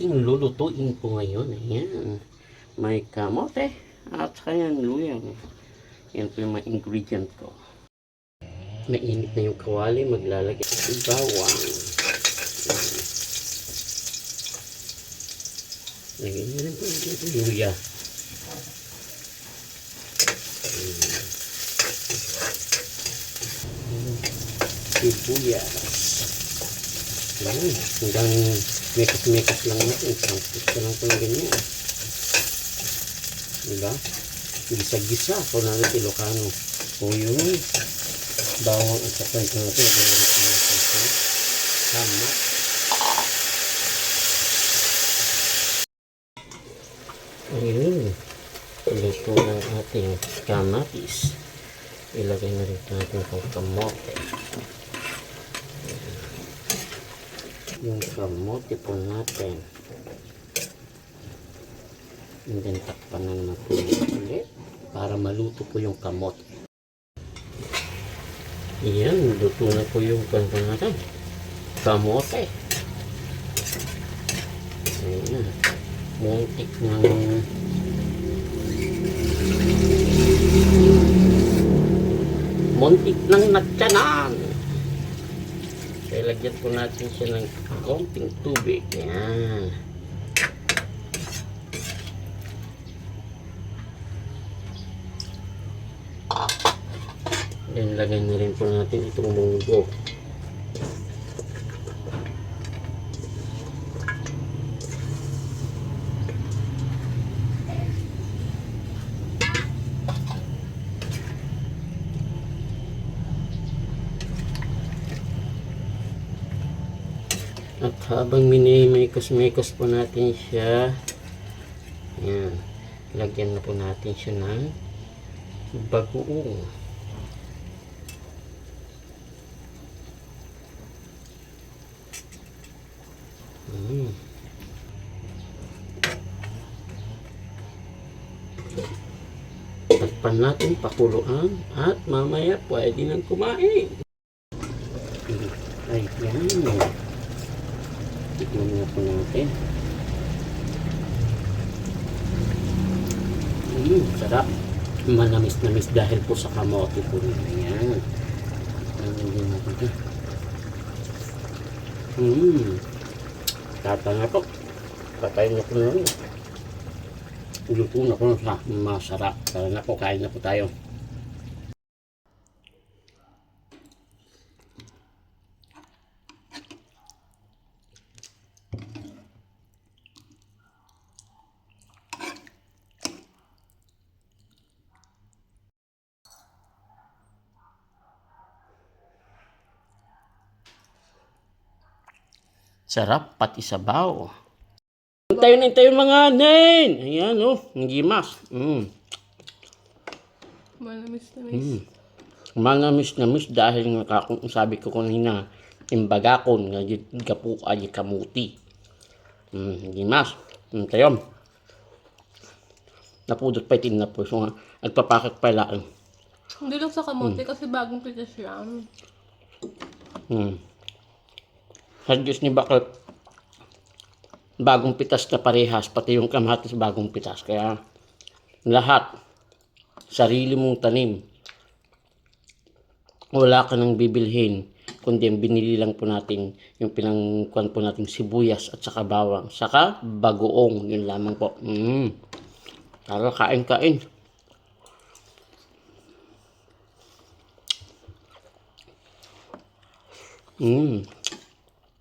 ating lulutuin po ngayon. Ayan. May kamote at kaya luya. Yan po yung mga ingredient ko. Mainit na yung kawali. Maglalagay ng bawang. Lagyan nyo rin po yung luya. Sibuyas. Hanggang mekas-mekas lang natin. Sampit ka lang pang ganyan. Diba? Gisa-gisa. Kung namin Ilocano. O yung bawang at saka ito natin. Tama. Ayun. Luto ng ating kamatis. Ilagay na rin natin itong kamote. Yung kamote po natin. And then takpan na naman po ulit para maluto po yung kamote. Ayan, luto na po yung natin. Kamote. Ayan. Muntik ng natyanan. Kaya lagyan po natin siya ng konting tubig. Yan. Then lagyan na rin po natin itong munggo. At habang minimikos-mikos po natin siya, yan, lagyan na po natin siya ng bagoong. Takpan natin, pakuluan, at mamaya pwede nang kumain. Ay, yan. Tignan na po natin. Sarap. Manamis-namis dahil po sa kamote po nila. Yan. Hindi natin ito. Tata na po. Patayin na po na rin. Luto na po sa masarap. Tara na po, kain na po tayo. Sarap, pati sabaw. Tayo mga nen. Ayan, oh. Ngimas. Manamis-namis. Manamis-namis dahil nga sabi ko kanina, imbagakon nga gapu ay kamuti. Ngimas. Tayo. Napudot pa itin na po. So, nagpapakit pala. Hindi lang sa kamote kasi bagong pitas yan. Sa Diyos ni bakit bagong pitas na parehas, pati yung kamatis bagong pitas. Kaya lahat, sarili mong tanim. Wala ka nang bibilhin, kundi binili lang po natin yung pinangkuhan po natin sibuyas at saka bawang, saka bagoong, yun lamang po. Tara, kain.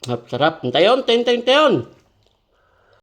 Sarap. Tayon.